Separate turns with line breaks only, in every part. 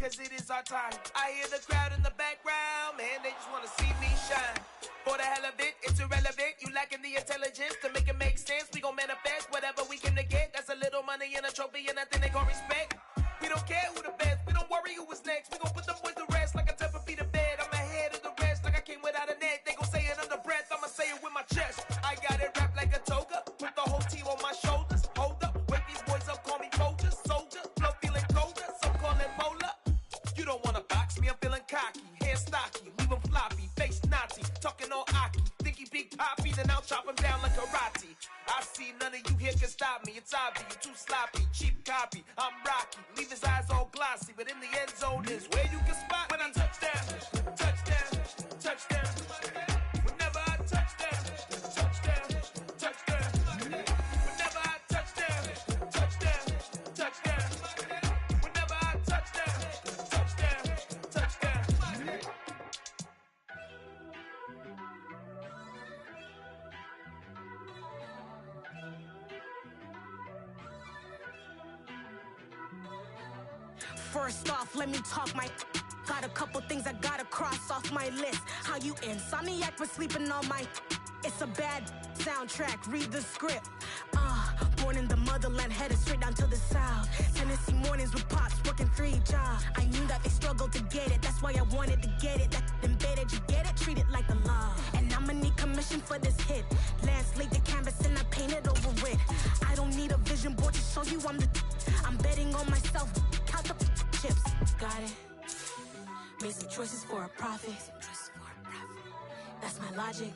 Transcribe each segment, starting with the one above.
cause it is our time. I hear the crowd in the background, man, they just wanna see me shine. For the hell of it, it's irrelevant. You lacking the intelligence to make it make sense. We gon' manifest whatever we came to get. That's a little money and a trophy and nothing they gon' respect. We don't care who the best, we don't worry who is next. We gon' put them boys to rest like a temper feet of bed. I'm ahead of the rest like I came without a net. They gon' say it under breath, I'ma say it with my chest. I got it wrapped like a toga, put the whole team on my shoulders. Hold up, wake these boys up, call me Folger, soldier. Flow feeling colder, some call it polar. You don't wanna box me, I'm feeling cocky. Hair stocky, leave him floppy, face Nazi. Talking all Aki, think he big poppy, then I'll chop him down like karate. I see none of you here can stop me. It's obvious, you too sloppy, cheap copy. I'm Rocky, leave his eyes all glossy, but in the end zone is where you can spot when I touchdown, touchdown, touchdown. Whenever I touchdown, touchdown, touchdown. Whenever I touchdown, touchdown, touchdown. Whenever I touchdown, touchdown, touchdown.
First off, let me talk my. Got a couple things I gotta cross off my list. How you insomniac for sleeping on my. It's a bad soundtrack, read the script. Born in the motherland, headed straight down to the south. Tennessee mornings with pops, working 3 jobs. I knew that they struggled to get it, that's why I wanted to get it. That embedded, you get it, treat it like the law. And I'ma need commission for this hit. Lance laid the canvas and I painted over it. I don't need a vision board to show you I'm the. I'm betting on myself, count the chips. Got it. Made some choices for a profit. That's my logic.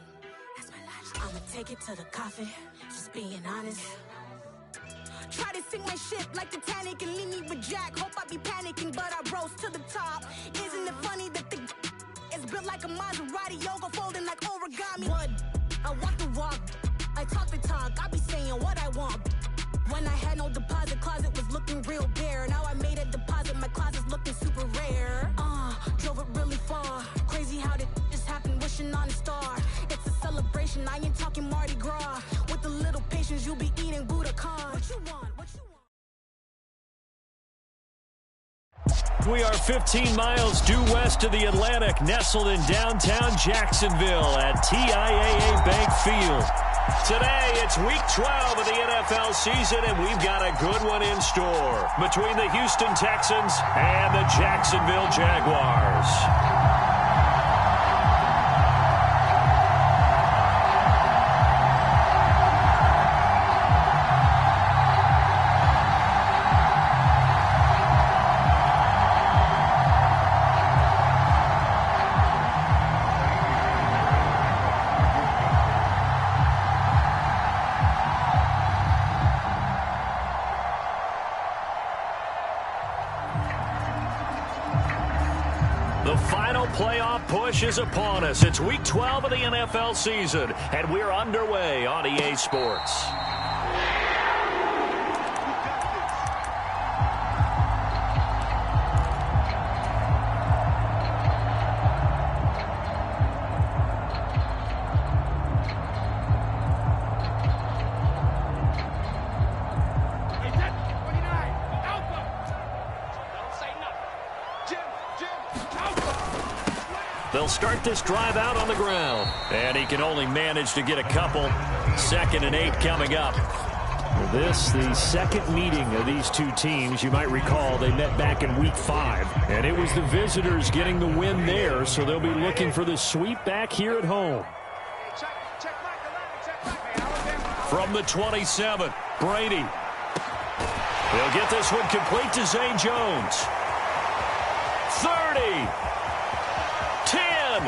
I'ma take it to the coffin. Just being honest. Try to sink my ship like Titanic and leave me with Jack. Hope I be panicking, but I rose to the top. Isn't it funny that the is built like a Maserati, yoga folding like origami? What? I walk the walk. I talk the talk. I be saying what I want. When I had no deposit, closet was looking real bare. Now I made a deposit, my closet's looking super rare. Drove it really far. Crazy how did just happen, wishing on a star. It's a celebration, I ain't talking Mardi Gras. With a little patience, you'll be eating Budokan. What you want? What you want?
We are 15 miles due west of the Atlantic, nestled in downtown Jacksonville at TIAA Bank Field. Today, it's week 12 of the NFL season, and we've got a good one in store between the Houston Texans and the Jacksonville Jaguars. The final playoff push is upon us. It's week 12 of the NFL season, and we're underway on EA Sports. They'll start this drive out on the ground, and he can only manage to get a couple. 2nd and 8 coming up. This, the second meeting of these two teams. You might recall they met back in week 5, and it was the visitors getting the win there, so they'll be looking for the sweep back here at home. From the 27, Brady. They'll get this one complete to Zay Jones. 30. 10. A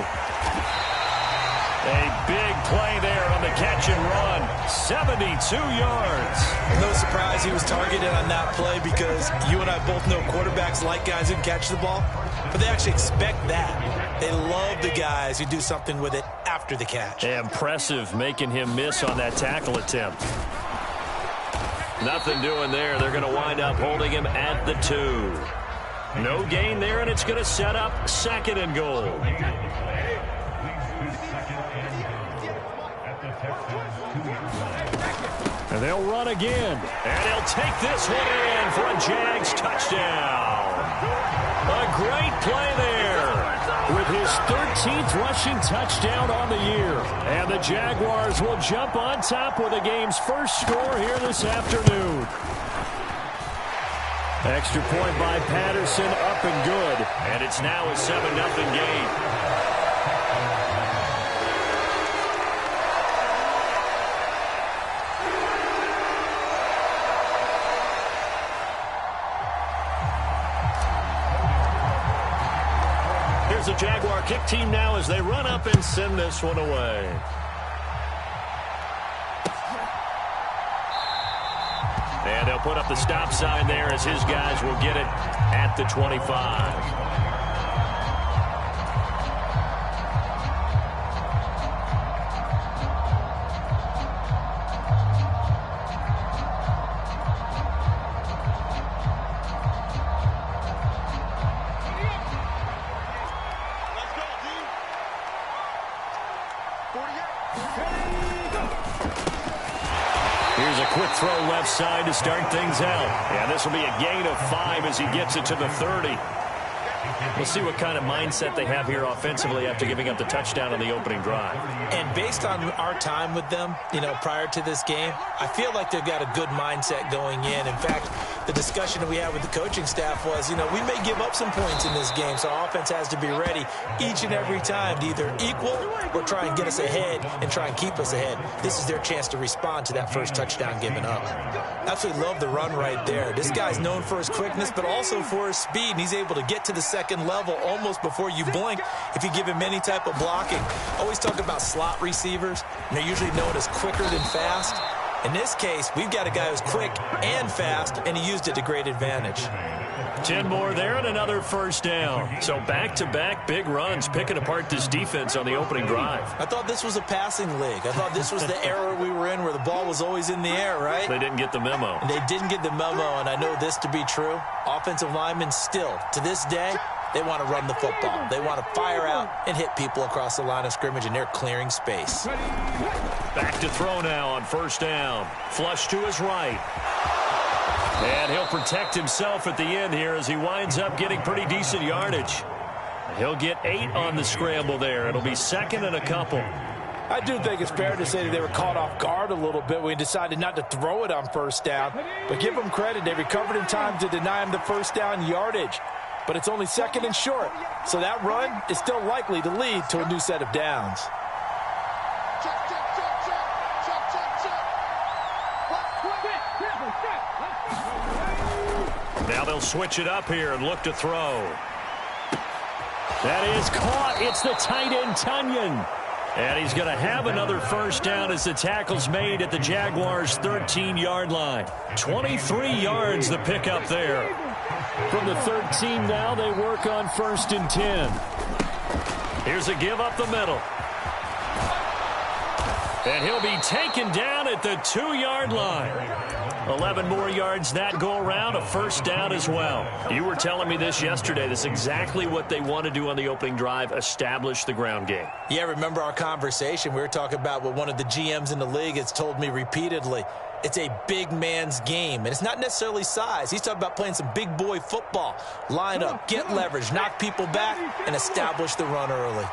big play there on the catch and run. 72 yards.
No surprise he was targeted on that play because you and I both know quarterbacks like guys who catch the ball, but they actually expect that. They love the guys who do something with it after the catch.
Impressive making him miss on that tackle attempt. Nothing doing there. They're going to wind up holding him at the 2. No gain there, and it's going to set up 2nd and goal. And they'll run again. And he'll take this one in for a Jags touchdown. A great play there with his 13th rushing touchdown on the year. And the Jaguars will jump on top with the game's first score here this afternoon. Extra point by Patterson, up and good. And it's now a 7-0 game. Here's the Jaguar kick team now as they run up and send this one away. And they'll put up the stop sign there as his guys will get it at the 25. Here's a quick throw left side to start things out. And this will be a gain of 5 as he gets it to the 30. We'll see what kind of mindset they have here offensively after giving up the touchdown on the opening drive.
And based on our time with them, prior to this game, I feel like they've got a good mindset going in. In fact, the discussion that we had with the coaching staff was, we may give up some points in this game, so our offense has to be ready each and every time to either equal or try and get us ahead and try and keep us ahead. This is their chance to respond to that first touchdown given up. Absolutely love the run right there. This guy's known for his quickness, but also for his speed, and he's able to get to the second level almost before you blink if you give him any type of blocking. Always talk about slot receivers, and they're usually known as quicker than fast. In this case, we've got a guy who's quick and fast, and he used it to great advantage.
10 more there and another first down. So back-to-back big runs picking apart this defense on the opening drive.
I thought this was a passing league. I thought this was the era we were in where the ball was always in the air, right?
They didn't get the memo.
And they didn't get the memo, and I know this to be true. Offensive linemen still, to this day, they want to run the football. They want to fire out and hit people across the line of scrimmage, and they're clearing space.
Back to throw now on first down. Flush to his right. And he'll protect himself at the end here as he winds up getting pretty decent yardage. He'll get 8 on the scramble there. It'll be second and a couple.
I do think it's fair to say that they were caught off guard a little bit when he decided not to throw it on first down. But give them credit. They recovered in time to deny him the first down yardage. But it's only second and short. So that run is still likely to lead to a new set of downs.
Now they'll switch it up here and look to throw. That is caught. It's the tight end, Tunyon. And he's going to have another first down as the tackle's made at the Jaguars' 13-yard line. 23 yards the pickup there. From the 13 now, they work on first and 10. Here's a give up the middle. And he'll be taken down at the 2-yard line. 11 more yards that go around, a first down as well. You were telling me this yesterday. This is exactly what they want to do on the opening drive, establish the ground game.
Yeah, remember our conversation? We were talking about what one of the GMs in the league has told me repeatedly. It's a big man's game, and it's not necessarily size. He's talking about playing some big boy football. Line up, get leverage, knock people back, and establish the run early.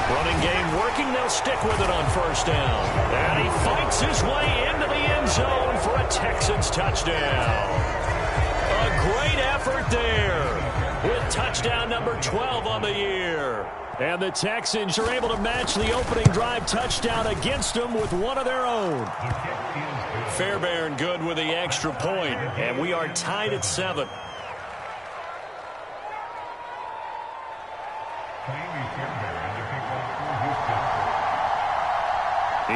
Running game working. They'll stick with it on first down. And he fights his way into the end zone for a Texans touchdown. A great effort there with touchdown number 12 on the year. And the Texans are able to match the opening drive touchdown against them with one of their own. Fairbairn good with the extra point, and we are tied at 7.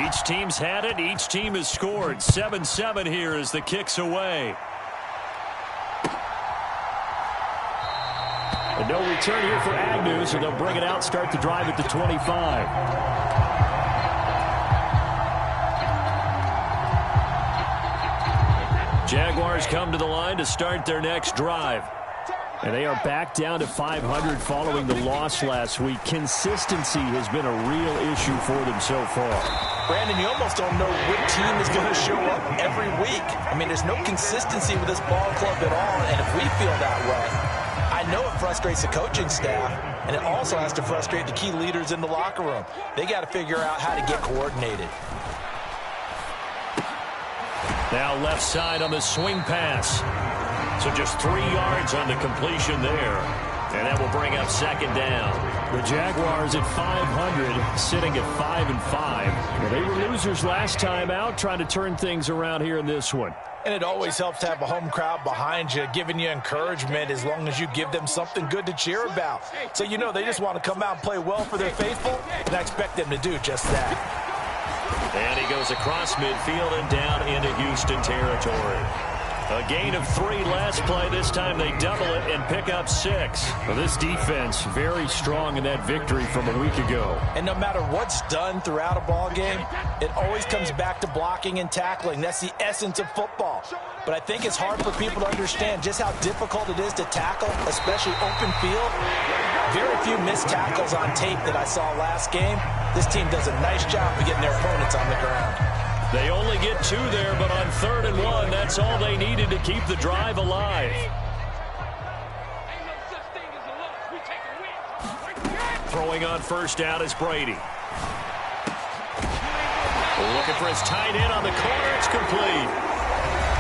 Each team's had it. Each team has scored. 7-7 here as the kick's away. And no return here for Agnew, so they'll bring it out, start the drive at the 25. Jaguars come to the line to start their next drive. And they are back down to 500 following the loss last week. Consistency has been a real issue for them so far.
Brandon, you almost don't know what team is going to show up every week. I mean, there's no consistency with this ball club at all, and if we feel that way, I know it frustrates the coaching staff, and it also has to frustrate the key leaders in the locker room. They got to figure out how to get coordinated.
Now left side on the swing pass. So just 3 yards on the completion there. And that will bring up second down. The Jaguars at 500, sitting at 5-5. Well, they were losers last time out, trying to turn things around here in this one.
And it always helps to have a home crowd behind you, giving you encouragement as long as you give them something good to cheer about. So you know they just want to come out and play well for their faithful, and I expect them to do just that.
And he goes across midfield and down into Houston territory. A gain of 3 last play. This time they double it and pick up 6. Well, this defense very strong in that victory from a week ago.
And no matter what's done throughout a ball game, it always comes back to blocking and tackling. That's the essence of football. But I think it's hard for people to understand just how difficult it is to tackle, especially open field. Very few missed tackles on tape that I saw last game. This team does a nice job of getting their opponents on the ground.
They only get 2 there, but on 3rd and 1, that's all they needed to keep the drive alive. Throwing on first down is Brady. Looking for his tight end on the corner. It's complete.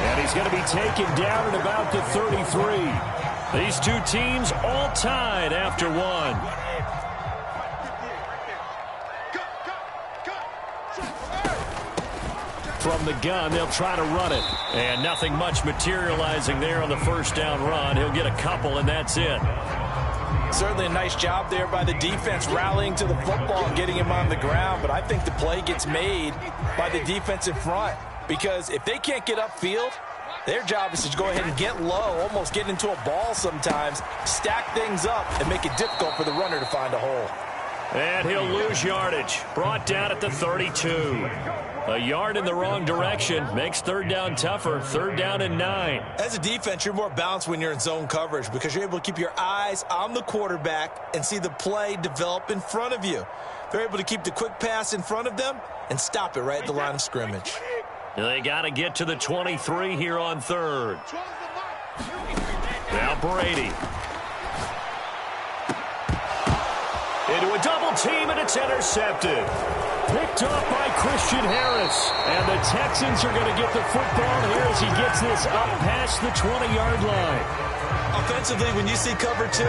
And he's going to be taken down at about the 33. These two teams all tied after 1. From the gun, they'll try to run it. And nothing much materializing there on the first down run. He'll get a couple, and that's it.
Certainly a nice job there by the defense rallying to the football and getting him on the ground. But I think the play gets made by the defense in front. Because if they can't get upfield, their job is to go ahead and get low, almost get into a ball sometimes, stack things up, and make it difficult for the runner to find a hole.
And he'll lose yardage. Brought down at the 32. A yard in the wrong direction makes 3rd down tougher. 3rd down and 9.
As a defense, you're more balanced when you're in zone coverage because you're able to keep your eyes on the quarterback and see the play develop in front of you. They're able to keep the quick pass in front of them and stop it right at the line of scrimmage.
They got to get to the 23 here on 3rd. Now Brady. Into a double team, and it's intercepted. Picked off by Christian Harris. And the Texans are going to get the football here as he gets this up past the 20-yard line.
Offensively, when you see cover 2,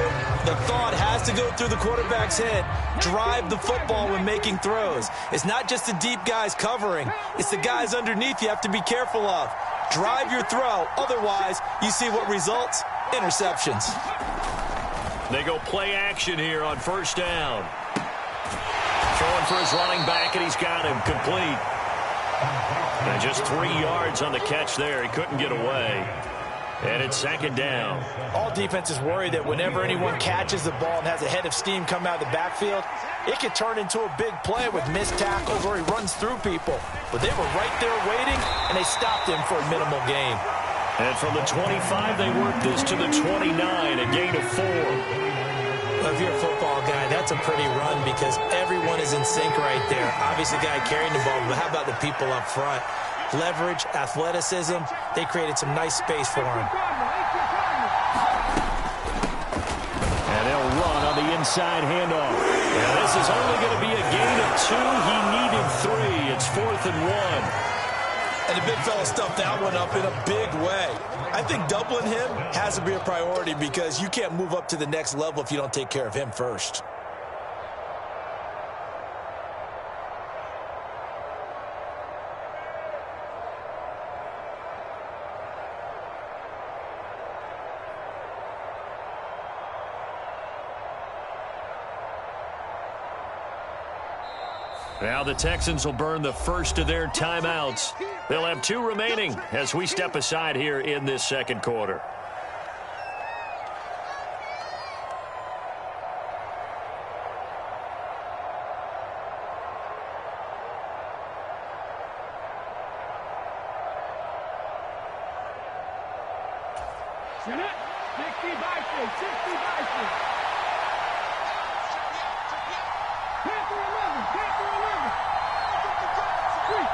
the thought has to go through the quarterback's head. Drive the football when making throws. It's not just the deep guys covering. It's the guys underneath you have to be careful of. Drive your throw. Otherwise, you see what results? Interceptions.
They go play action here on first down. Throwing for his running back, and he's got him complete. And just 3 yards on the catch there. He couldn't get away. And it's 2nd down.
All defenses worry that whenever anyone catches the ball and has a head of steam come out of the backfield, it could turn into a big play with missed tackles or he runs through people. But they were right there waiting, and they stopped him for a minimal gain.
And from the 25, they work this to the 29, a gain of 4.
Well, if you're a football guy, that's a pretty run because everyone is in sync right there. Obviously, the guy carrying the ball, but how about the people up front? Leverage, athleticism, they created some nice space for him.
And they'll run on the inside handoff. Now, this is only going to be a gain of 2. He needed 3. It's 4th and 1.
And the big fella stuffed that one up in a big way. I think doubling him has to be a priority because you can't move up to the next level if you don't take care of him first.
Now the Texans will burn the first of their timeouts. They'll have 2 remaining as we step aside here in this 2nd quarter.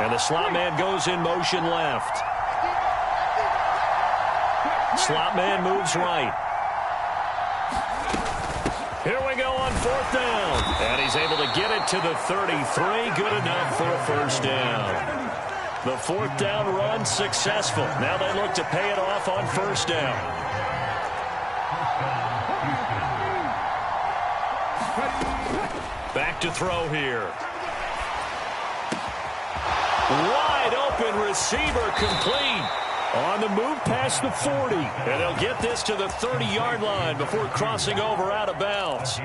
And the slot man goes in motion left. Slot man moves right. Here we go on 4th down. And he's able to get it to the 33. Good enough for a first down. The 4th down run successful. Now they look to pay it off on 1st down. Back to throw here. Wide open receiver complete. On the move past the 40. And they'll get this to the 30-yard line before crossing over out of bounds.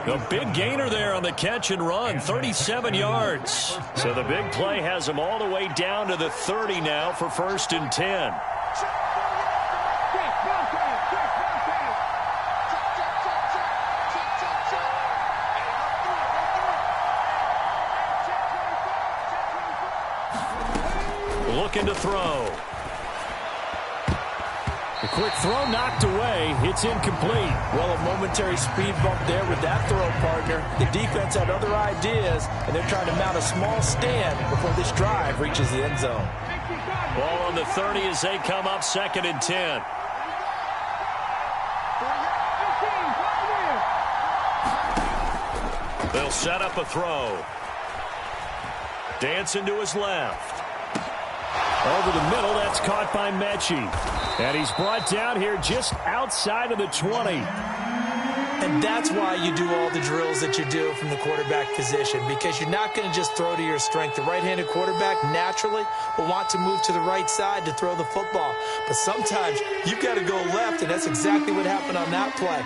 The big gainer there on the catch and run, 37 yards. So the big play has them all the way down to the 30 now for 1st and 10. Looking to throw.
A quick throw knocked away. It's incomplete. Well, a momentary speed bump there with that throw, partner. The defense had other ideas, and they're trying to mount a small stand before this drive reaches the end zone.
Ball on the 30 as they come up 2nd and 10. They'll set up a throw. Dancing to his left. Over the middle, that's caught by Mechie. And he's brought down here just outside of the 20.
And that's why you do all the drills that you do from the quarterback position, because you're not going to just throw to your strength. The right-handed quarterback naturally will want to move to the right side to throw the football. But sometimes you've got to go left, and that's exactly what happened on that play.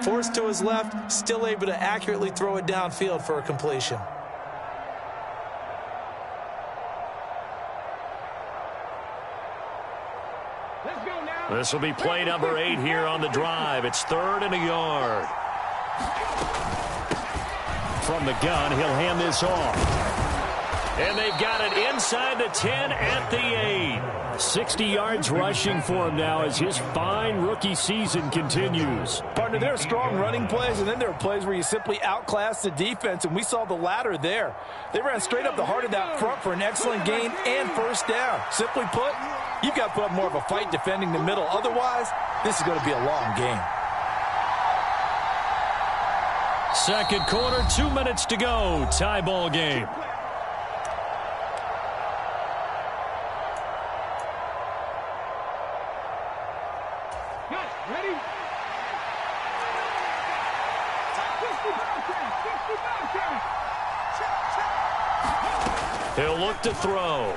Forced to his left, still able to accurately throw it downfield for a completion.
This will be play number 8 here on the drive. It's 3rd and a yard. From the gun, he'll hand this off. And they've got it inside the 10 at the 8. 60 yards rushing for him now as his fine rookie season continues.
Partner, there are strong running plays, and then there are plays where you simply outclass the defense, and we saw the latter there. They ran straight up the heart of that front for an excellent gain and first down. Simply put, you've got to put up more of a fight defending the middle. Otherwise, this is going to be a long game.
Second quarter, 2 minutes to go. Tie ball game. He'll look to throw.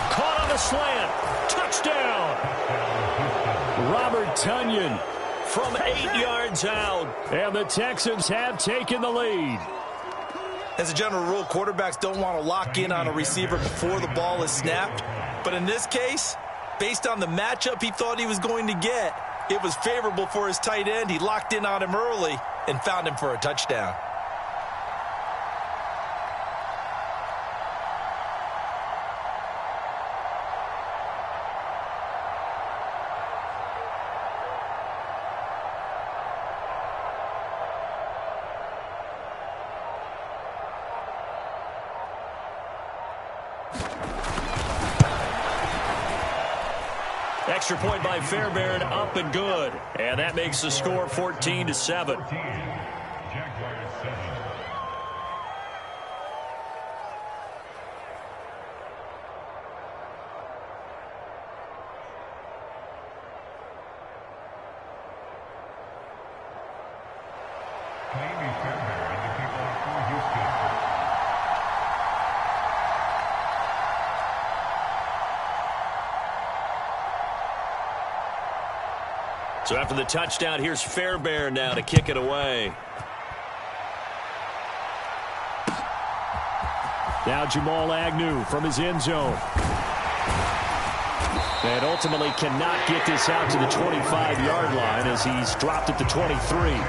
Caught on a slant. Touchdown. Robert Tonyan from 8 yards out. And the Texans have taken the lead.
As a general rule, quarterbacks don't want to lock in on a receiver before the ball is snapped. But in this case, based on the matchup he thought he was going to get, it was favorable for his tight end. He locked in on him early and found him for a touchdown.
Extra point by Fairbairn, up and good. And that makes the score 14-7. So after the touchdown, here's Fairbairn now to kick it away. Now Jamal Agnew from his end zone. And ultimately cannot get this out to the 25-yard line as he's dropped at the 23.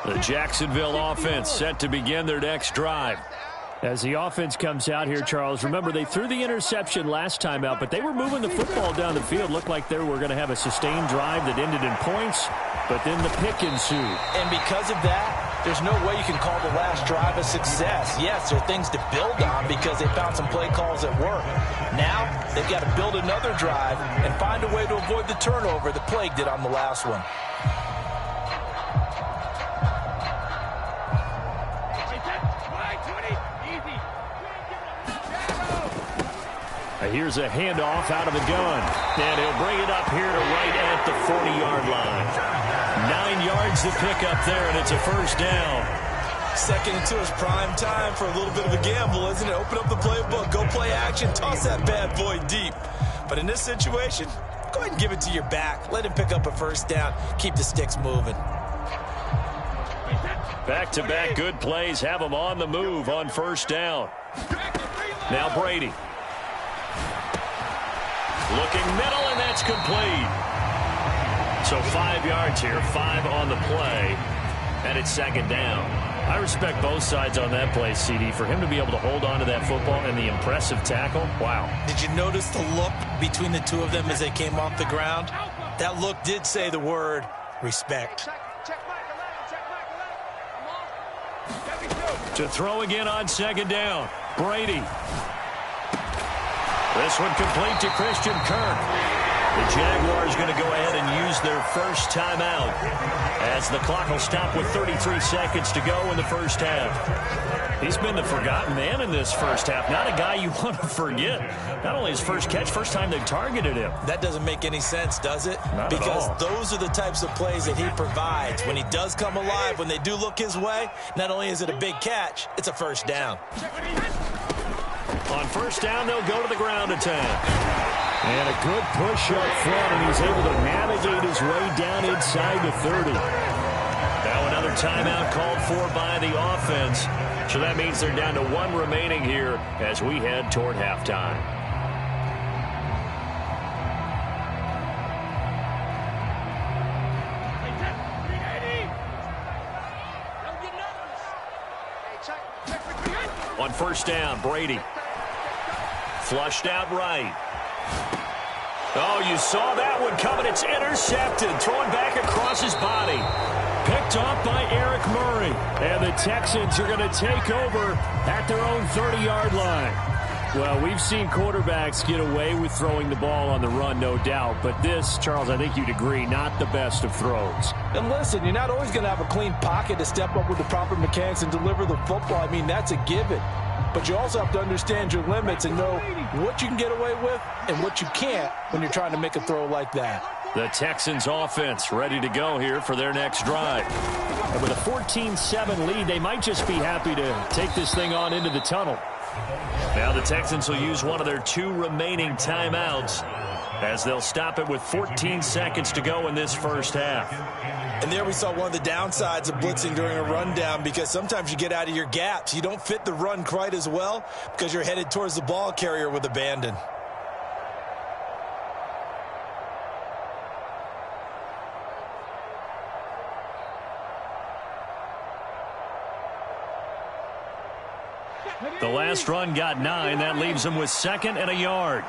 The Jacksonville offense set to begin their next drive.
As the offense comes out here, Charles, remember they threw the interception last time out, but they were moving the football down the field. Looked like they were going to have a sustained drive that ended in points, but then the pick ensued.
And because of that, there's no way you can call the last drive a success. Yes, there are things to build on because they found some play calls that work. Now, they've got to build another drive and find a way to avoid the turnover that plagued it on the last one.
Here's a handoff out of the gun. And he'll bring it up here to right at the 40-yard line. 9 yards to pick up there, and it's a first down.
Second and 2 is prime time for a little bit of a gamble, isn't it? Open up the playbook, go play action, toss that bad boy deep. But in this situation, go ahead and give it to your back. Let him pick up a first down. Keep the sticks moving.
Back-to-back good plays have him on the move on first down. Now Brady. Looking middle, and that's complete. So 5 yards here, 5 on the play, and it's second down. I respect both sides on that play, CD. For him to be able to hold on to that football and the impressive tackle, wow.
Did you notice the look between the two of them as they came off the ground? That look did say the word respect.
To throw again on second down, Brady. This one complete to Christian Kirk. The Jaguars going to go ahead and use their first timeout as the clock will stop with 33 seconds to go in the first half. He's been the forgotten man in this first half. Not a guy you want to forget. Not only his first catch, first time they've targeted him.
That doesn't make any sense, does it?
Not
because
at all.
Those are the types of plays that he provides. When he does come alive, when they do look his way, not only is it a big catch, it's a first down.
On first down, they'll go to the ground attack.
And a good push up front, and he's able to navigate his way down inside the 30.
Now another timeout called for by the offense. So that means they're down to 1 remaining here as we head toward halftime. On first down, Brady. Flushed out right. Oh, you saw that one coming. It's intercepted. Throwing back across his body. Picked off by Eric Murray.
And the Texans are going to take over at their own 30-yard line. Well, we've seen quarterbacks get away with throwing the ball on the run, no doubt. But this, Charles, I think you'd agree, not the best of throws.
And listen, you're not always going to have a clean pocket to step up with the proper mechanics and deliver the football. I mean, that's a given. But you also have to understand your limits and know what you can get away with and what you can't when you're trying to make a throw like that.
The Texans offense ready to go here for their next drive.
And with a 14-7 lead, they might just be happy to take this thing on into the tunnel.
Now the Texans will use one of their 2 remaining timeouts as they'll stop it with 14 seconds to go in this first half.
And there we saw one of the downsides of blitzing during a rundown, because sometimes you get out of your gaps. You don't fit the run quite as well because you're headed towards the ball carrier with abandon.
The last run got 9. That leaves them with 2nd and a yard.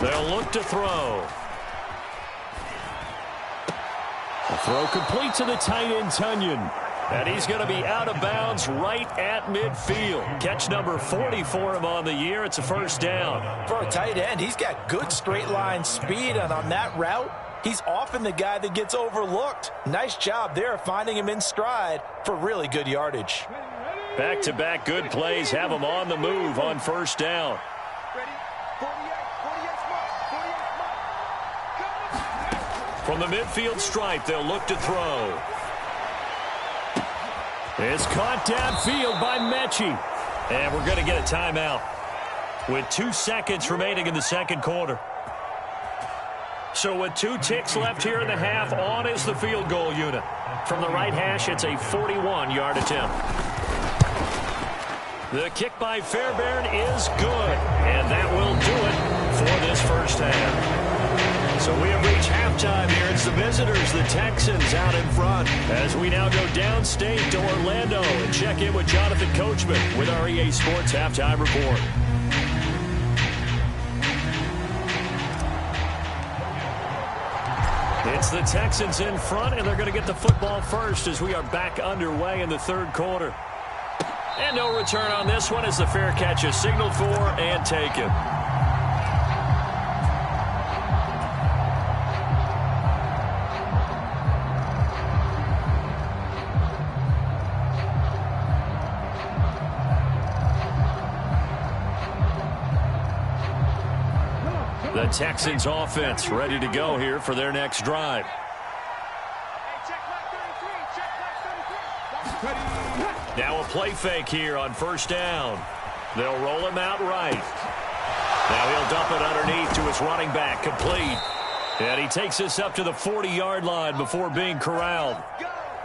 They'll look to throw.
The throw complete to the tight end, Tunyon.
And he's going to be out of bounds right at midfield. Catch number 40 for him on the year. It's a first down.
For a tight end, he's got good straight line speed, and on that route, he's often the guy that gets overlooked. Nice job there finding him in stride for really good yardage.
Back-to-back good plays have him on the move on first down. From the midfield stripe, they'll look to throw.
It's caught downfield by Mechie.
And we're going to get a timeout with 2 seconds remaining in the second quarter. So with 2 ticks left here in the half, on is the field goal unit. From the right hash, it's a 41-yard attempt. The kick by Fairbairn is good, and that will do it for this first half. So we have reached halftime here. It's the visitors, the Texans, out in front. As we now go downstate to Orlando and check in with Jonathan Coachman with our EA Sports Halftime Report. It's the Texans in front, and they're going to get the football first as we are back underway in the third quarter. And no return on this one as the fair catch is signaled for and taken. The Texans offense ready to go here for their next drive. Now a play fake here on first down. They'll roll him out right. Now he'll dump it underneath to his running back, complete. And he takes this up to the 40-yard line before being corralled.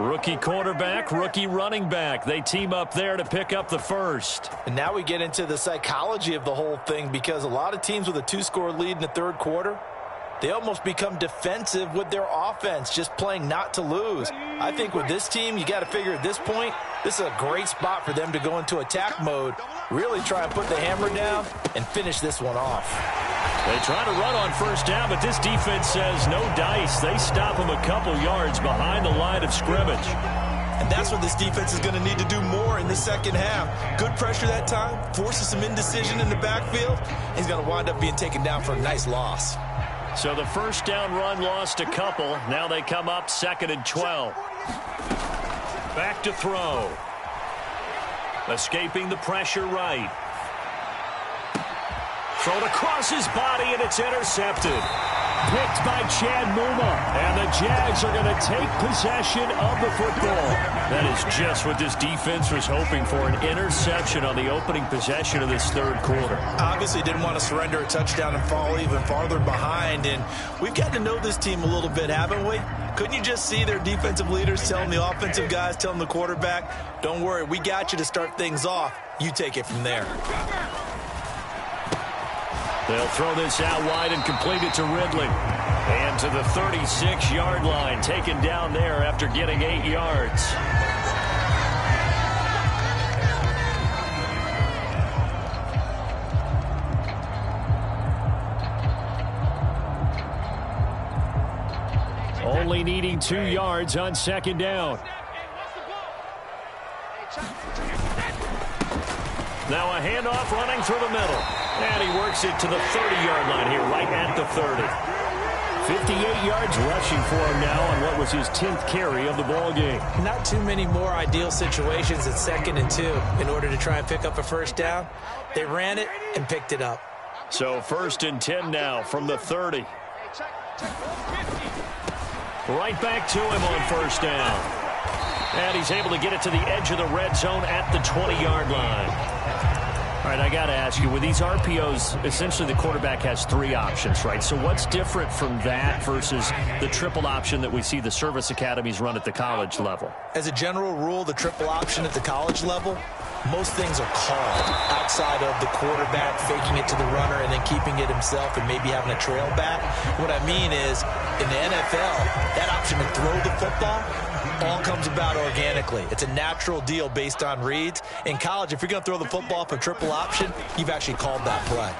Rookie quarterback, rookie running back. They team up there to pick up the first.
And now we get into the psychology of the whole thing, because a lot of teams with a 2-score lead in the third quarter, they almost become defensive with their offense, just playing not to lose. I think with this team, you got to figure at this point, this is a great spot for them to go into attack mode, really try and put the hammer down and finish this one off.
They try to run on first down, but this defense says no dice. They stop them a couple yards behind the line of scrimmage.
And that's what this defense is going to need to do more in the second half. Good pressure that time, forces some indecision in the backfield. He's going to wind up being taken down for a nice loss.
So the first down run lost a couple. Now they come up 2nd and 12. Back to throw. Escaping the pressure right. Thrown across his body, and it's intercepted. Picked by Chad Muma. And the Jags are going to take possession of the football. That is just what this defense was hoping for, an interception on the opening possession of this third quarter.
Obviously didn't want to surrender a touchdown and fall even farther behind. And we've got to know this team a little bit, haven't we? Couldn't you just see their defensive leaders telling the offensive guys, telling the quarterback, don't worry, we got you to start things off. You take it from there.
They'll throw this out wide and complete it to Ridley. And to the 36-yard line, taken down there after getting 8 yards. Only needing 2 yards on second down. Now a handoff running through the middle. And he works it to the 30-yard line here, right at the 30. 58 yards rushing for him now on what was his 10th carry of the ball game.
Not too many more ideal situations at 2nd and 2 in order to try and pick up a first down. They ran it and picked it up.
So 1st and 10 now from the 30. Right back to him on first down. And he's able to get it to the edge of the red zone at the 20-yard line. All right, I got to ask you, with these RPOs, essentially the quarterback has 3 options, right? So what's different from that versus the triple option that we see the service academies run at the college level?
As a general rule, the triple option at the college level, most things are called outside of the quarterback faking it to the runner and then keeping it himself and maybe having a trail back. What I mean is, in the NFL, that option to throw the football all comes about organically. It's a natural deal based on reads. In college, if you're going to throw the football for triple option, you've actually called that play.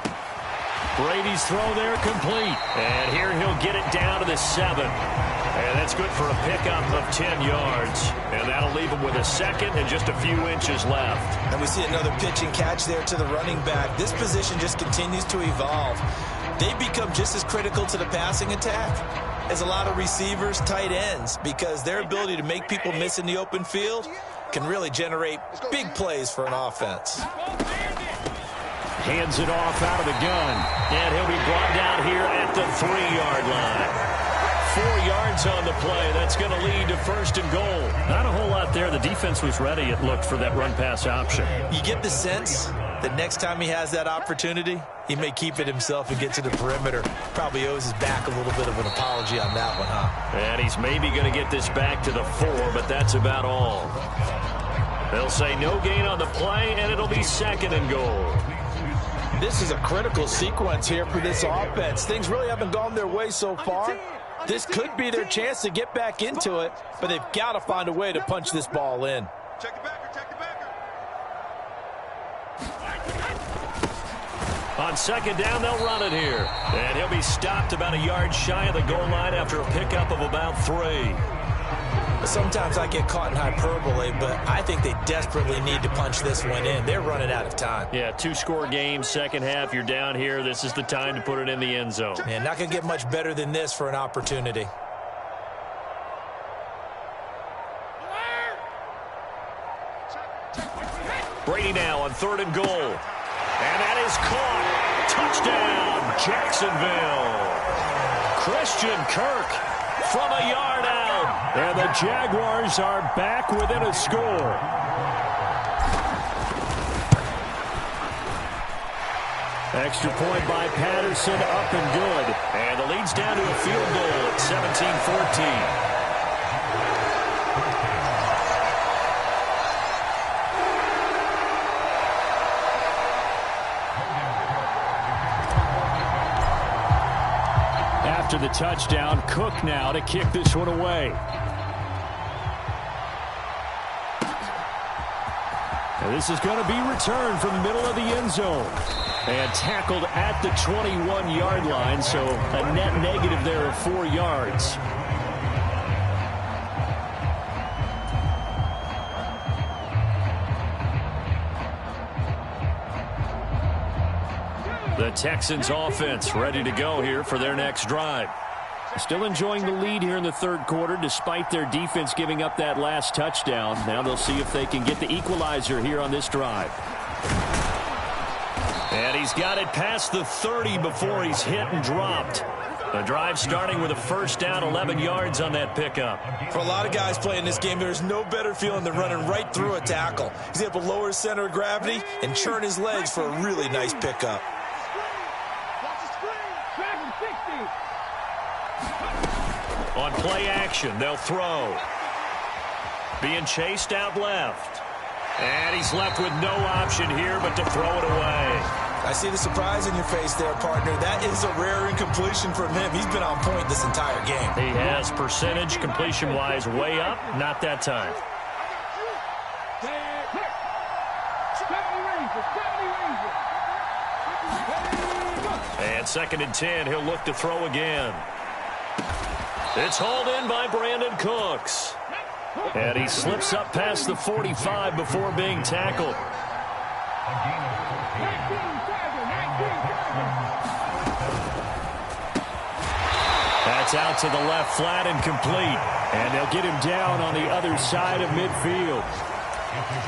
Brady's throw there complete. And here he'll get it down to the 7. And that's good for a pickup of 10 yards. And that'll leave him with a 2nd and just a few inches left.
And we see another pitch and catch there to the running back. This position just continues to evolve. They become just as critical to the passing attack as a lot of receivers, tight ends, because their ability to make people miss in the open field can really generate big plays for an offense.
Hands it off out of the gun. And he'll be brought down here at the 3-yard line. 4 yards on the play. That's going to lead to 1st and goal. Not a whole lot there. The defense was ready, it looked, for that run-pass option.
You get the sense that next time he has that opportunity, he may keep it himself and get to the perimeter. Probably owes his back a little bit of an apology on that one, huh?
And he's maybe going to get this back to the 4, but that's about all. They'll say no gain on the play, and it'll be 2nd and goal.
This is a critical sequence here for this offense. Things really haven't gone their way so far. This could be their chance to get back into it, but they've got to find a way to punch this ball in.
Check the backer, check the backer.
On second down, they'll run it here. And he'll be stopped about a yard shy of the goal line after a pickup of about 3.
Sometimes I get caught in hyperbole, but I think they desperately need to punch this one in. They're running out of time.
Yeah, 2-score game, second half. You're down here. This is the time to put it in the end zone.
Man, not going to get much better than this for an opportunity.
Brady now on 3rd and goal. And that is caught. Touchdown, Jacksonville. Christian Kirk from a yard out.
And the Jaguars are back within a score. Extra point by Patterson, up and good.
And the lead's down to a field goal at 17-14.
After the touchdown, Cook now to kick this one away. And this is going to be returned from the middle of the end zone. And tackled at the 21-yard line, so a net negative there of 4 yards.
The Texans offense ready to go here for their next drive.
Still enjoying the lead here in the 3rd quarter despite their defense giving up that last touchdown. Now they'll see if they can get the equalizer here on this drive.
And he's got it past the 30 before he's hit and dropped. The drive starting with a first down, 11 yards on that pickup.
For a lot of guys playing this game, there's no better feeling than running right through a tackle. He's able to lower his center of gravity and churn his legs for a really nice pickup.
On play action, they'll throw. Being chased out left. And he's left with no option here but to throw it away.
I see the surprise in your face there, partner. That is a rare incompletion from him. He's been on point this entire game.
He has percentage completion-wise way up. Not that time. And 2nd and 10, he'll look to throw again. It's hauled in by Brandon Cooks. And he slips up past the 45 before being tackled. That's out to the left flat and complete.
And they'll get him down on the other side of midfield.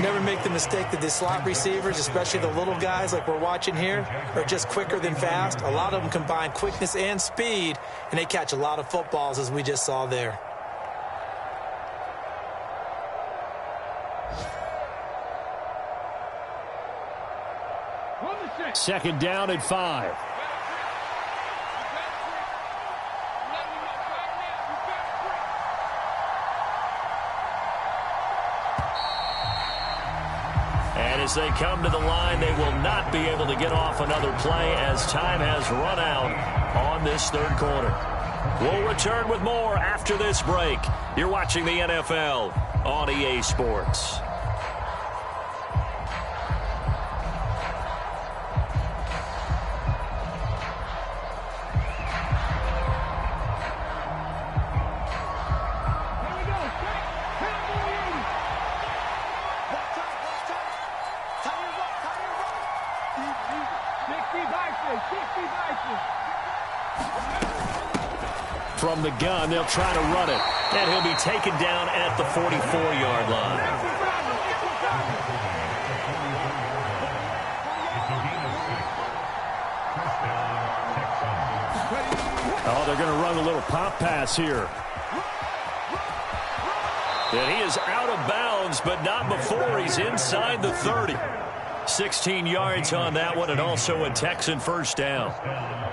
Never make the mistake that the slot receivers, especially the little guys like we're watching here, are just quicker than fast. A lot of them combine quickness and speed, and they catch a lot of footballs, as we just saw there.
Second down at 5.
And as they come to the line, they will not be able to get off another play as time has run out on this 3rd quarter. We'll return with more after this break. You're watching the NFL on EA Sports.
From the gun, they'll try to run it.
And he'll be taken down at the 44-yard line.
Oh, they're going to run a little pop pass here.
And he is out of bounds, but not before he's inside the 30. 16 yards on that one, and also a Texan first down.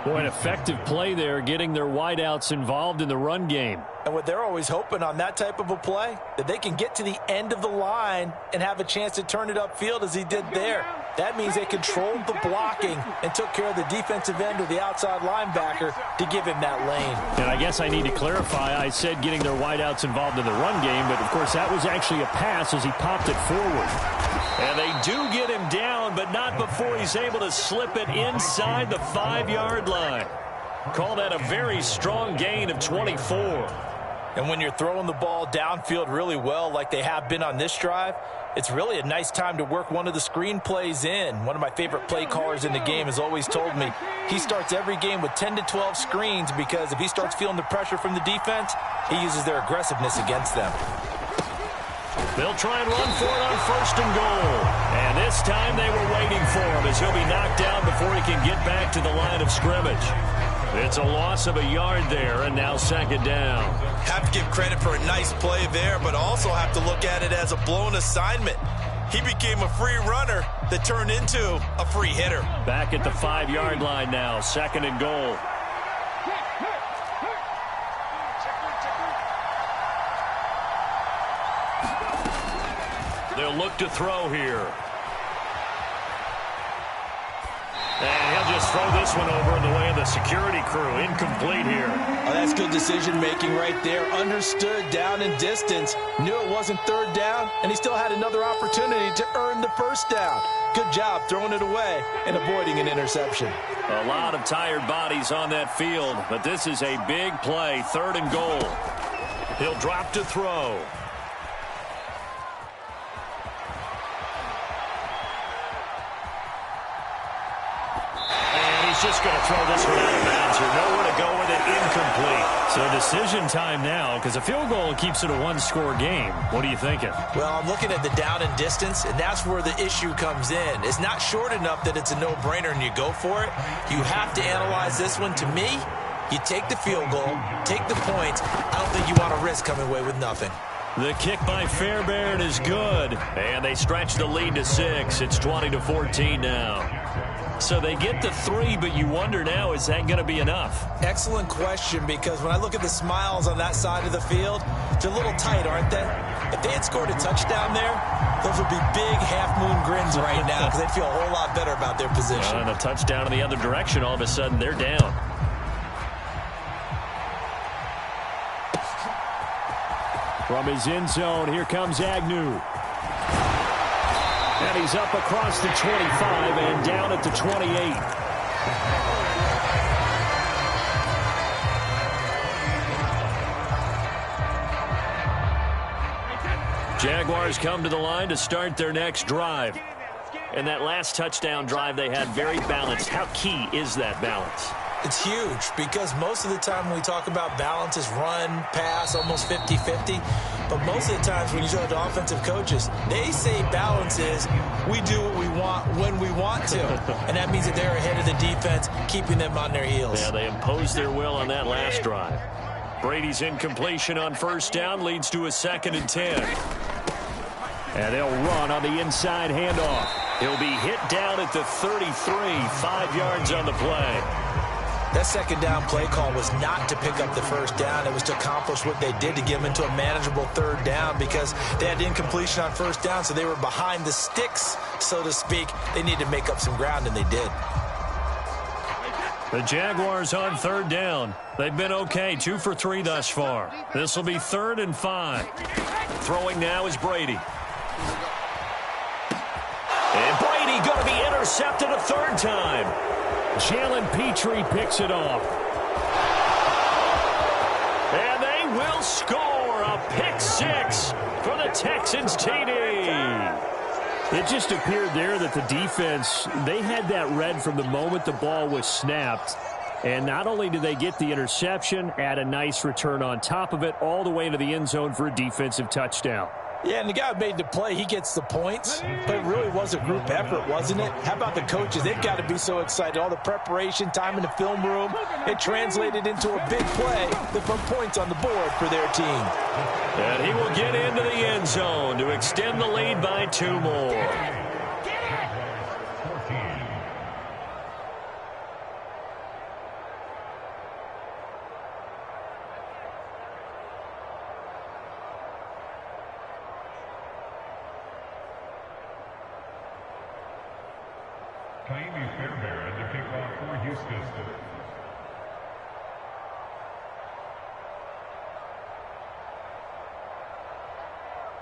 Boy, an effective play there, getting their wideouts involved in the run game.
And what they're always hoping on that type of a play, that they can get to the end of the line and have a chance to turn it upfield as he did there. That means they controlled the blocking and took care of the defensive end or the outside linebacker to give him that lane.
And I guess I need to clarify, I said getting their wideouts involved in the run game, but of course that was actually a pass as he popped it forward. And they do get him down, but not before he's able to slip it inside the 5-yard line. Call that a very strong gain of 24.
And when you're throwing the ball downfield really well like they have been on this drive, it's really a nice time to work one of the screen plays in. One of my favorite play callers in the game has always told me he starts every game with 10 to 12 screens because if he starts feeling the pressure from the defense, he uses their aggressiveness against them.
They'll try and run for it on 1st and goal. And this time they were waiting for him as he'll be knocked down before he can get back to the line of scrimmage. It's a loss of a yard there, and now 2nd down.
Have to give credit for a nice play there, but also have to look at it as a blown assignment. He became a free runner that turned into a free hitter.
Back at the 5-yard line now, 2nd and goal. They'll look to throw here. And he'll just throw this one over in the way of the security crew. Incomplete here.
Oh, that's good decision-making right there. Understood down and distance. Knew it wasn't 3rd down, and he still had another opportunity to earn the 1st down. Good job throwing it away and avoiding an interception.
A lot of tired bodies on that field, but this is a big play. 3rd and goal. He'll drop to throw. Just going to throw this one out of bounds here. Nowhere to go with it. Incomplete. So decision time now because a field goal keeps it a 1-score game. What are you thinking?
Well, I'm looking at the down and distance, and that's where the issue comes in. It's not short enough that it's a no-brainer and you go for it. You have to analyze this one. To me, you take the field goal, take the points. I don't think you want to risk coming away with nothing.
The kick by Fairbairn is good. And they stretch the lead to 6. It's 20-14 now. So they get the 3, but you wonder now, is that going to be enough?
Excellent question, because when I look at the smiles on that side of the field, they're a little tight, aren't they? If they had scored a touchdown there, those would be big half-moon grins right now because they'd feel a whole lot better about their position.
And a touchdown in the other direction, all of a sudden they're down. From his end zone, here comes Agnew. And he's up across the 25 and down at the 28. Jaguars come to the line to start their next drive. And that last touchdown drive they had very balanced. How key is that balance?
It's huge because most of the time when we talk about balance is run, pass, almost 50-50. But most of the times when you talk to offensive coaches, they say balance is we do what we want when we want to. And that means that they're ahead of the defense, keeping them on their heels.
Yeah, they imposed their will on that last drive. Brady's incompletion on 1st down leads to a 2nd and 10. And they'll run on the inside handoff. He'll be hit down at the 33, 5 yards on the play.
That 2nd down play call was not to pick up the 1st down. It was to accomplish what they did to get them into a manageable 3rd down because they had incompletion on 1st down, so they were behind the sticks, so to speak. They needed to make up some ground, and they did.
The Jaguars on 3rd down. They've been okay, 2 for 3 thus far. This will be 3rd and 5. Throwing now is Brady. And Brady going to be intercepted a 3rd time. Jalen Petrie picks it off. And they will score a pick 6 for the Texans TD. It just appeared there that the defense, they had that read from the moment the ball was snapped. And not only did they get the interception, add a nice return on top of it, all the way into the end zone for a defensive touchdown.
Yeah, and the guy who made the play, he gets the points, but it really was a group effort, wasn't it? How about the coaches? They've got to be so excited. All the preparation, time in the film room, it translated into a big play that put points on the board for their team.
And he will get into the end zone to extend the lead by 2 more.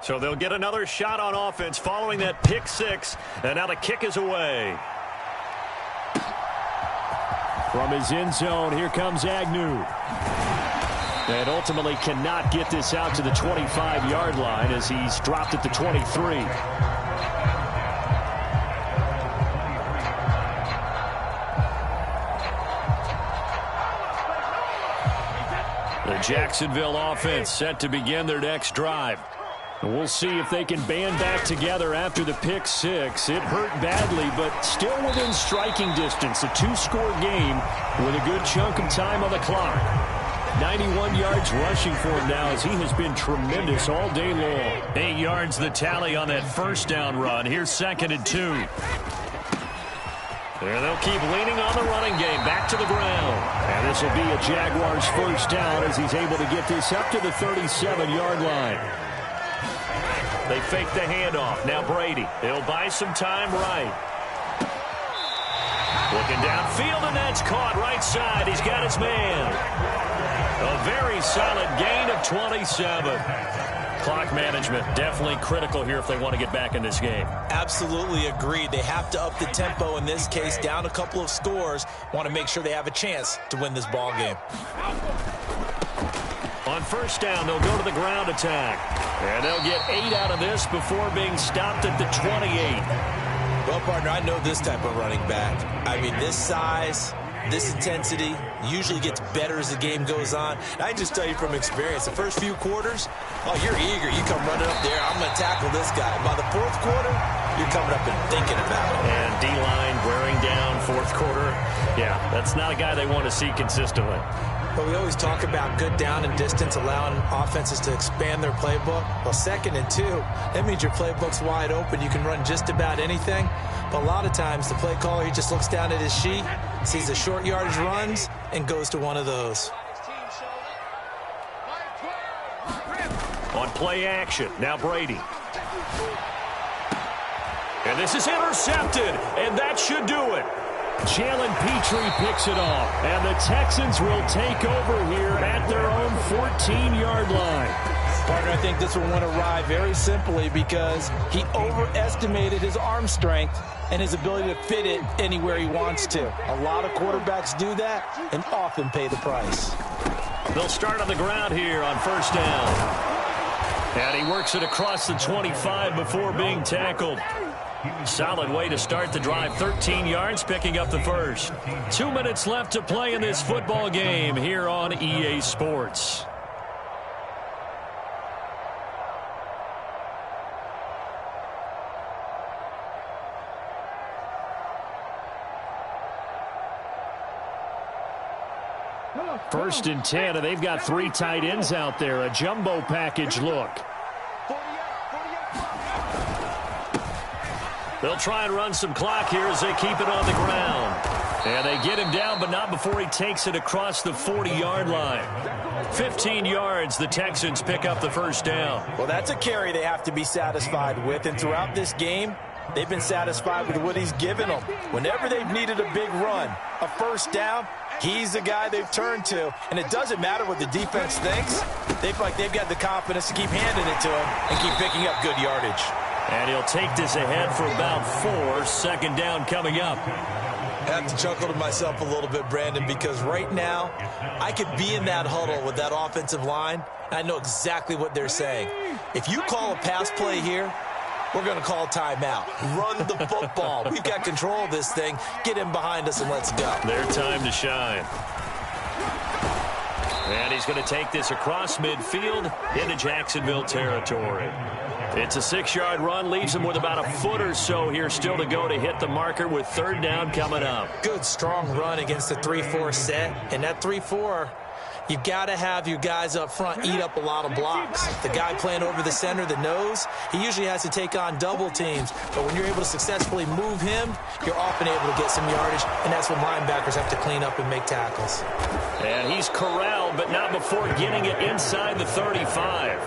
So they'll get another shot on offense following that pick six. And now the kick is away. From his end zone, here comes Agnew. And ultimately cannot get this out to the 25-yard line as he's dropped at the 23. The Jacksonville offense set to begin their next drive. We'll see if they can band back together after the pick six. It hurt badly, but still within striking distance. A two-score game with a good chunk of time on the clock. 91 yards rushing for him now as he has been tremendous all day long. 8 yards the tally on that first down run. Here's 2nd and 2. There they'll keep leaning on the running game. Back to the ground. And this will be a Jaguars first down as he's able to get this up to the 37-yard line. They fake the handoff. Now Brady. He'll buy some time right. Looking downfield, and that's caught right side. He's got his man. A very solid gain of 27. Clock management definitely critical here if they want to get back in this game.
Absolutely agreed. They have to up the tempo in this case, down a couple of scores. Want to make sure they have a chance to win this ball game.
On first down, they'll go to the ground attack. And they'll get 8 out of this before being stopped at the 28.
Well, partner, I know this type of running back. I mean, this size, this intensity usually gets better as the game goes on. And I just tell you from experience, the first few quarters, oh, you're eager. You come running up there, I'm going to tackle this guy. By the fourth quarter, you're coming up and thinking about it.
And D-line wearing down fourth quarter. Yeah, that's not a guy they want to see consistently.
But we always talk about good down and distance, allowing offenses to expand their playbook. Well, 2nd and 2, that means your playbook's wide open. You can run just about anything. But a lot of times, the play caller, he just looks down at his sheet, sees the short yardage runs, and goes to one of those.
On play action, now Brady. And this is intercepted, and that should do it. Jalen Petrie picks it off, and the Texans will take over here at their own 14-yard line.
Partner, I think this will win a ride very simply because he overestimated his arm strength and his ability to fit it anywhere he wants to. A lot of quarterbacks do that and often pay the price.
They'll start on the ground here on first down. And he works it across the 25 before being tackled. Solid way to start the drive. 13 yards, picking up the first. 2 minutes left to play in this football game here on EA Sports. First and 10, and they've got 3 tight ends out there. A jumbo package look. They'll try and run some clock here as they keep it on the ground. And they get him down, but not before he takes it across the 40-yard line. 15 yards, the Texans pick up the first down.
Well, that's a carry they have to be satisfied with. And throughout this game, they've been satisfied with what he's given them. Whenever they've needed a big run, a first down, he's the guy they've turned to. And it doesn't matter what the defense thinks. They feel like they've got the confidence to keep handing it to him and keep picking up good yardage.
And he'll take this ahead for about 4. Second down coming up.
I have to chuckle to myself a little bit, Brandon, because right now I could be in that huddle with that offensive line, and I know exactly what they're saying. If you call a pass play here, we're going to call timeout. Run the football. We've got control of this thing. Get him behind us and let's go.
Their time to shine. And he's going to take this across midfield into Jacksonville territory. It's a 6-yard run, leaves him with about a foot or so here still to go to hit the marker with third down coming up.
Good, strong run against the 3-4 set. And that 3-4, you've got to have your guys up front eat up a lot of blocks. The guy playing over the center, the nose, he usually has to take on double teams. But when you're able to successfully move him, you're often able to get some yardage, and that's when linebackers have to clean up and make tackles.
And he's corralled, but not before getting it inside the 35.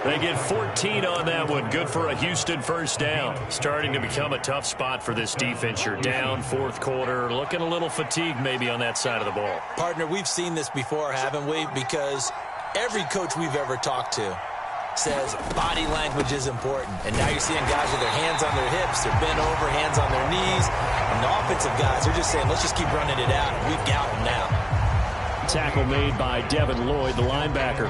They get 14 on that one. Good for a Houston first down. Starting to become a tough spot for this defense. You're down fourth quarter. Looking a little fatigued maybe on that side of the ball.
Partner, we've seen this before, haven't we? Because every coach we've ever talked to says body language is important. And now you're seeing guys with their hands on their hips, they're bent over, hands on their knees. And the offensive guys, they're just saying, let's just keep running it out. And we've got them now.
Tackle made by Devin Lloyd, the linebacker.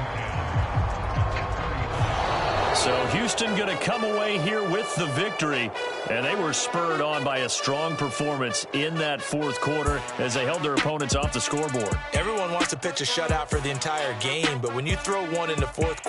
So Houston going to come away here with the victory. And they were spurred on by a strong performance in that fourth quarter as they held their opponents off the scoreboard.
Everyone wants to pitch a shutout for the entire game, but when you throw one in the fourth